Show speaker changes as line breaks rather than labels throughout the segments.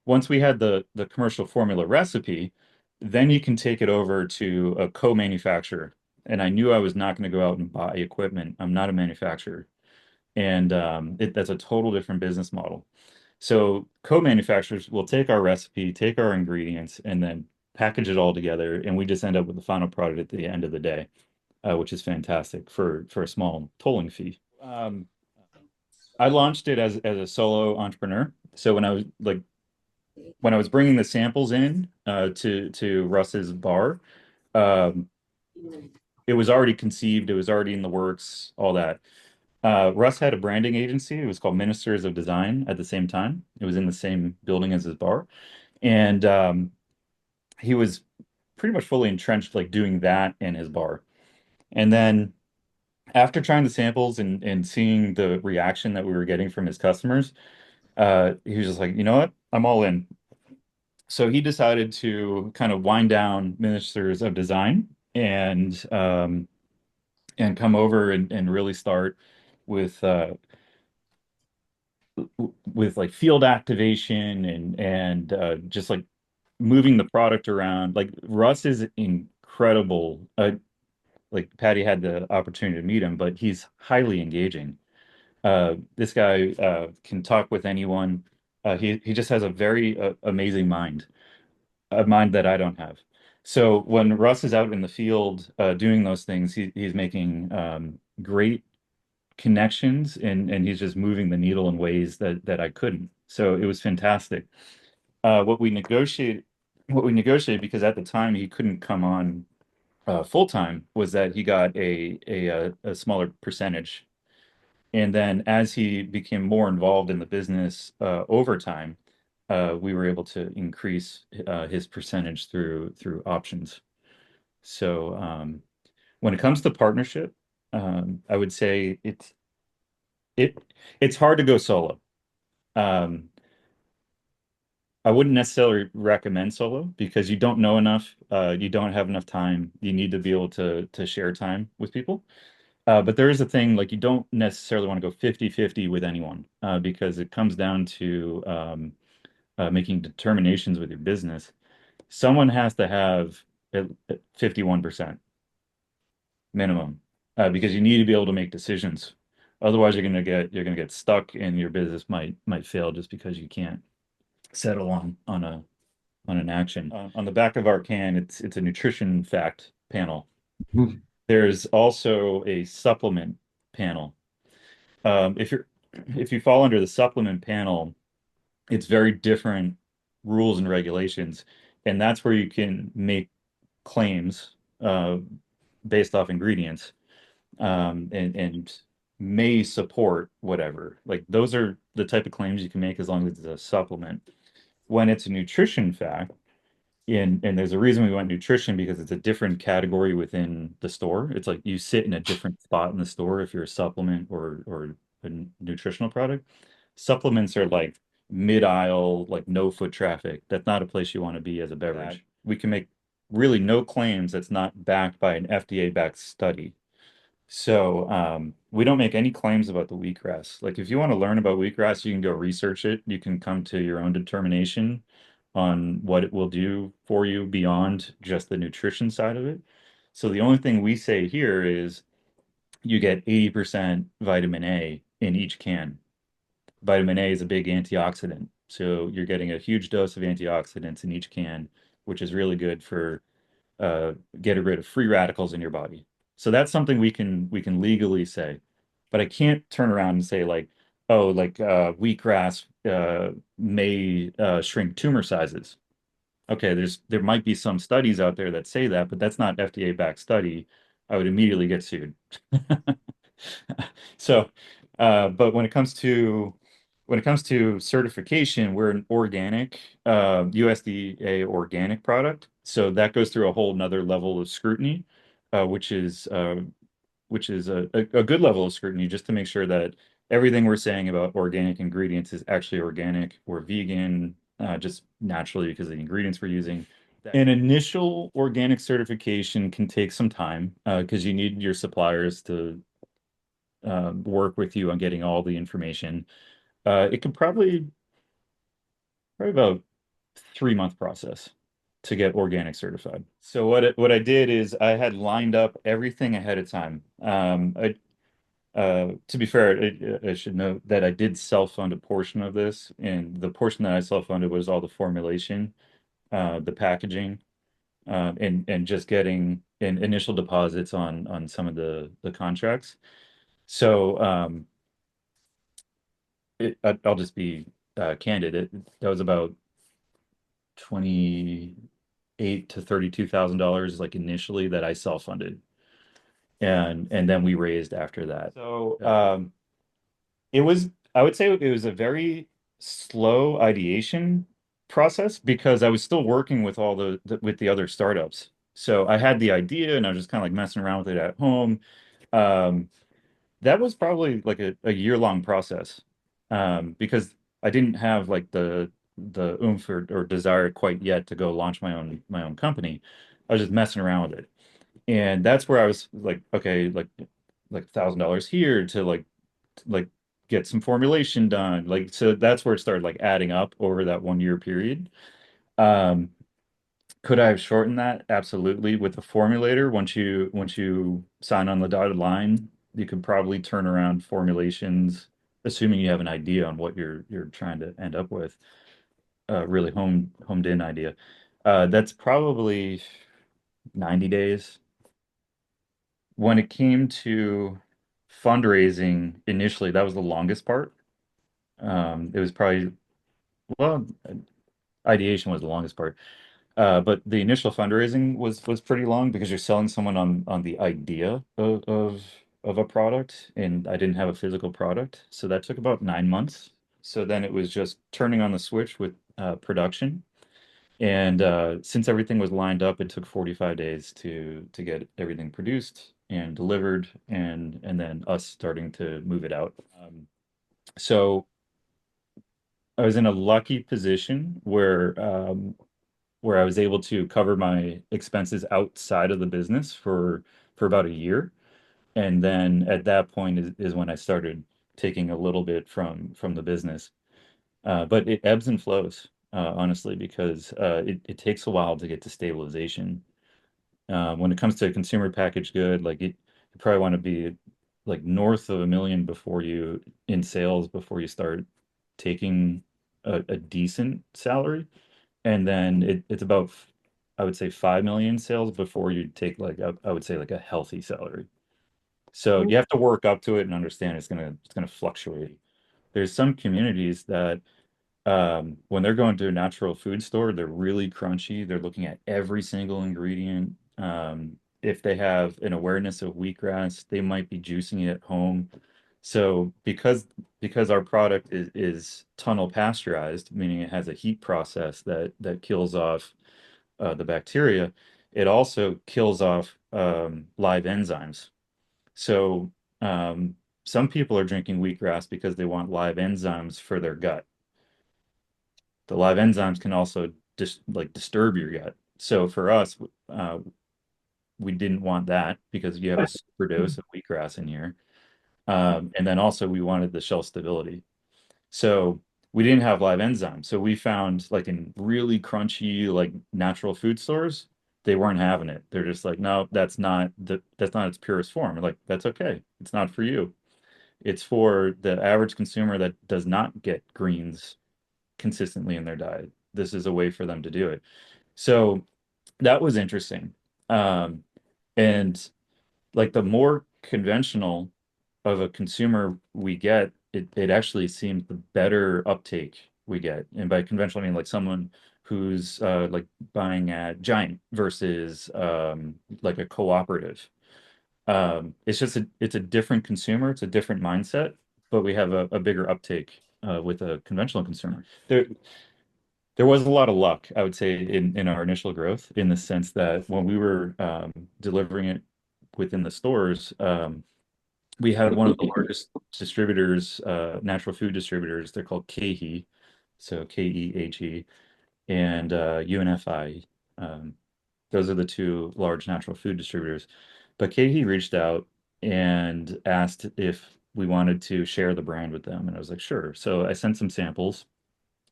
once we had the commercial formula recipe, then you can take it over to a co-manufacturer. And I knew I was not going to go out and buy equipment. I'm not a manufacturer. And that's a total different business model. So co-manufacturers will take our recipe, take our ingredients, and then package it all together, and we just end up with the final product at the end of the day, which is fantastic for a small tolling fee. I launched it as a solo entrepreneur. So when I was bringing the samples in to Russ's bar, um, it was already conceived, it was already in the works, all that. Russ had a branding agency. It was called Ministers of Design at the same time. It was in the same building as his bar. And he was pretty much fully entrenched, like doing that in his bar. And then after trying the samples and seeing the reaction that we were getting from his customers, he was just like, you know what? I'm all in. So he decided to kind of wind down Ministers of Design and come over and really start with with like field activation and just like moving the product around. Like Russ is incredible. Like Patty had the opportunity to meet him, but he's highly engaging. This guy can talk with anyone. He just has a very amazing mind, a mind that I don't have. So when Russ is out in the field doing those things, he's making great connections and he's just moving the needle in ways that I couldn't. So it was fantastic. What we negotiated because at the time he couldn't come on full time was that he got a smaller percentage. And then as he became more involved in the business over time, we were able to increase his percentage through options. So when it comes to partnership, I would say it it's hard to go solo. Um, I wouldn't necessarily recommend solo because you don't know enough. You don't have enough time. You need to be able to share time with people. But there is a thing like you don't necessarily want to go 50-50 with anyone because it comes down to making determinations with your business. Someone has to have at 51% minimum because you need to be able to make decisions. Otherwise, you're gonna get stuck and your business might fail just because you can't settle on an action. On the back of our can, it's a nutrition fact panel.
Mhm.
There's also a supplement panel. If you fall under the supplement panel, it's very different rules and regulations, and that's where you can make claims based off ingredients and may support whatever. Like those are the type of claims you can make as long as it's a supplement. When it's a nutrition fact, and there's a reason we went nutrition because it's a different category within the store. It's like you sit in a different spot in the store if you're a supplement or a nutritional product. Supplements are like mid-aisle, like no foot traffic. That's not a place you want to be as a beverage. We can make really no claims that's not backed by an FDA-backed study. So we don't make any claims about the wheatgrass. Like if you want to learn about wheatgrass, you can go research it. You can come to your own determination on what it will do for you beyond just the nutrition side of it. So the only thing we say here is you get 80% vitamin A in each can. Vitamin A is a big antioxidant. So you're getting a huge dose of antioxidants in each can, which is really good for uh, getting rid of free radicals in your body. So that's something we can legally say, but I can't turn around and say like, oh, like wheatgrass may shrink tumor sizes. Okay, there might be some studies out there that say that, but that's not FDA backed study. I would immediately get sued. So, but when it comes to certification, we're an organic, USDA organic product. So that goes through a whole nother level of scrutiny, uh, which is uh, which is a good level of scrutiny just to make sure that everything we're saying about organic ingredients is actually organic or vegan, just naturally because of the ingredients we're using. An initial organic certification can take some time because you need your suppliers to work with you on getting all the information. It could probably about 3-month process to get organic certified. So what I did is I had lined up everything ahead of time. To be fair, I should note that I did self-fund a portion of this, and the portion that I self-funded was all the formulation, the packaging, and just getting initial deposits on some of the contracts. So I'll just be candid. That was about 28 to $32,000 like initially that I self-funded, and then we raised after that. So it was, I would say it was a very slow ideation process because I was still working with all with the other startups. So I had the idea and I was just kind of like messing around with it at home. Um, that was probably like a year-long process, because I didn't have like the oomph or desire quite yet to go launch my own company. I was just messing around with it. And that's where I was like, okay, like $1,000 here to like get some formulation done. Like, so that's where it started like adding up over that 1 year period. Um, could I have shortened that? Absolutely. With the formulator, once you sign on the dotted line, you could probably turn around formulations, assuming you have an idea on what you're trying to end up with, really homed in idea. That's probably 90 days. When it came to fundraising initially, that was the longest part. It was probably, well, ideation was the longest part. But the initial fundraising was pretty long because you're selling someone on the idea of a product, and I didn't have a physical product, so that took about 9 months. So then it was just turning on the switch with production, and since everything was lined up, it took 45 days to get everything produced and delivered, and then us starting to move it out. So I was in a lucky position where I was able to cover my expenses outside of the business for about a year. And then at that point is when I started taking a little bit from the business. But it ebbs and flows, honestly, because it takes a while to get to stabilization. When it comes to a consumer packaged good, like you probably want to be like north of 1 million before you in sales before you start taking a decent salary. And then it's about, I would say, 5 million sales before you take like I would say like a healthy salary. So you have to work up to it and understand it's gonna fluctuate. There's some communities that when they're going to a natural food store, they're really crunchy. They're looking at every single ingredient. If they have an awareness of wheatgrass, they might be juicing it at home. So because our product is tunnel pasteurized, meaning it has a heat process that kills off the bacteria, it also kills off live enzymes. So some people are drinking wheatgrass because they want live enzymes for their gut. The live enzymes can also like disturb your gut. So for us, uh, we didn't want that because you have a super dose of wheatgrass in here. And then also we wanted the shelf stability. So we didn't have live enzymes. So we found like in really crunchy, like natural food stores, they weren't having it. They're just like, no, that's not its purest form. We're like, that's okay. It's not for you. It's for the average consumer that does not get greens consistently in their diet. This is a way for them to do it. So that was interesting. Um, and like the more conventional of a consumer we get, it actually seems the better uptake we get. And by conventional, I mean like someone who's like buying at Giant versus like a cooperative. It's a different consumer, it's a different mindset, but we have a bigger uptake with a conventional consumer. There was a lot of luck, I would say, in our initial growth, in the sense that when we were delivering it within the stores, we had one of the largest distributors, natural food distributors. They're called KeHE, so KEHE, and UNFI. Um, those are the two large natural food distributors. But KeHE reached out and asked if we wanted to share the brand with them, and I was like, sure. So I sent some samples,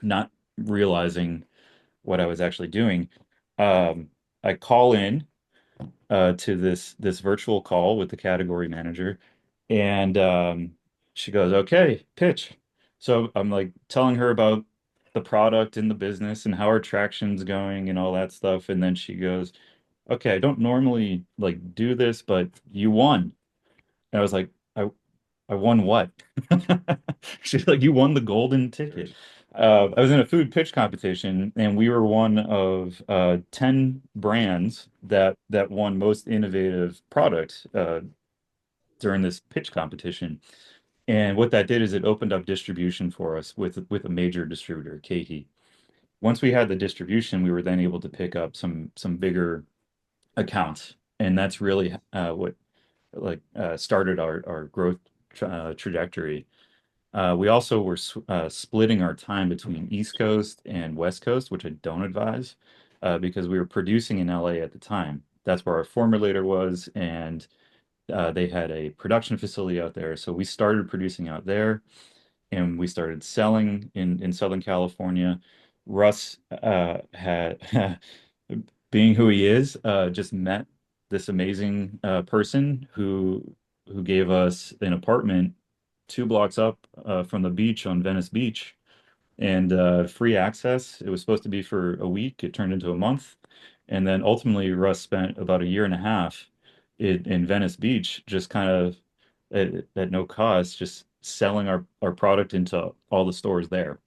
not realizing what I was actually doing. Um, I call in to this virtual call with the category manager, and she goes, "Okay, pitch." So I'm like telling her about the product and the business and how our traction's going and all that stuff, and then she goes, "Okay, I don't normally like do this, but you won." And I was like, I won what?" She's like, "You won the golden ticket." I was in a food pitch competition, and we were one of 10 brands that won most innovative product during this pitch competition. And what that did is it opened up distribution for us with a major distributor, Katie. Once we had the distribution, we were then able to pick up some bigger accounts, and that's really what started our growth trajectory. We also were splitting our time between East Coast and West Coast, which I don't advise, because we were producing in LA at the time. That's where our formulator was, and they had a production facility out there. So we started producing out there, and we started selling in Southern California. Russ had, being who he is, just met this amazing person who gave us an apartment 2 blocks up from the beach on Venice Beach, and free access. It was supposed to be for a week. It turned into a month. And then ultimately, Russ spent about a year and a half in Venice Beach, just kind of at no cost, just selling our product into all the stores there,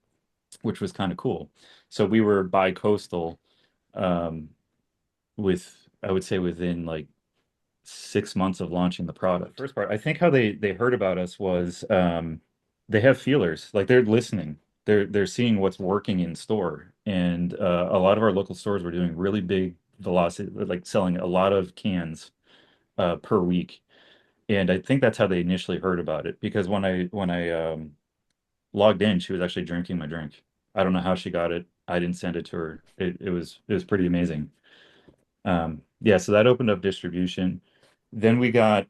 which was kind of cool. So we were bi-coastal um, I would say, within like 6 months of launching the product. The first part, I think how they heard about us was they have feelers, like they're listening. They're seeing what's working in store, and a lot of our local stores were doing really big velocity, like selling a lot of cans per week. And I think that's how they initially heard about it because when I logged in, she was actually drinking my drink. I don't know how she got it. I didn't send it to her. It was pretty amazing. Yeah, so that opened up distribution. Then we got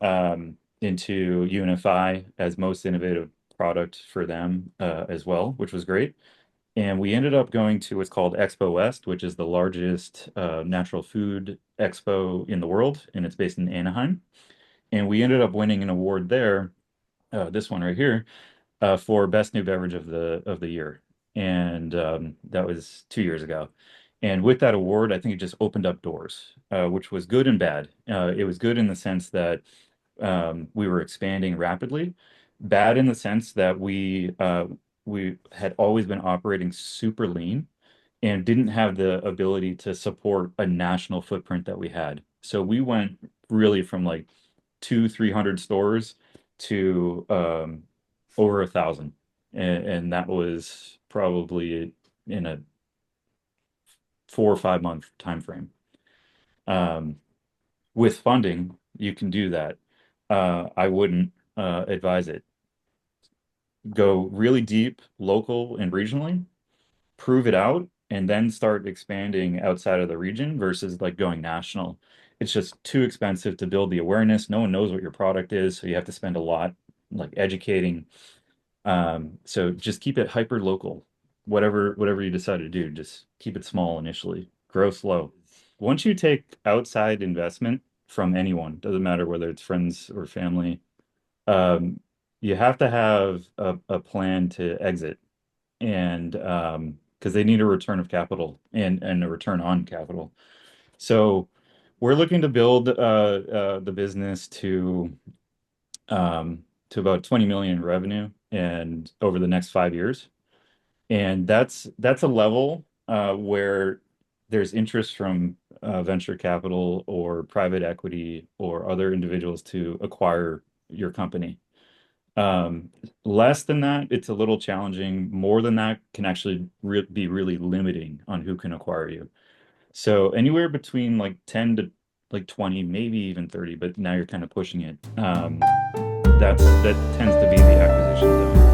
into UNFI as most innovative product for them as well, which was great. And we ended up going to what's called Expo West, which is the largest natural food expo in the world, and it's based in Anaheim. And we ended up winning an award there, this one right here, for best new beverage of the year, and that was 2 years ago. And with that award, I think it just opened up doors, which was good and bad. It was good in the sense that we were expanding rapidly. Bad in the sense that we had always been operating super lean and didn't have the ability to support a national footprint that we had. So we went really from like 300 stores to over 1,000, and that was probably in a 4 or 5 month time frame. Um, with funding, you can do that. I wouldn't advise it. Go really deep, local and regionally, prove it out, and then start expanding outside of the region versus like going national. It's just too expensive to build the awareness. No one knows what your product is, so you have to spend a lot like educating. So just keep it hyper local. Whatever you decide to do, just keep it small initially. Grow slow. Once you take outside investment from anyone, doesn't matter whether it's friends or family, um, you have to have a plan to exit, and because they need a return of capital and a return on capital. So we're looking to build the business to about 20 million in revenue and over the next 5 years. And that's a level where there's interest from venture capital or private equity or other individuals to acquire your company. Um, Less than that, it's a little challenging. More than that can actually be really limiting on who can acquire you. So anywhere between like 10 to like 20, maybe even 30, but now you're kind of pushing it. That tends to be the acquisition zone.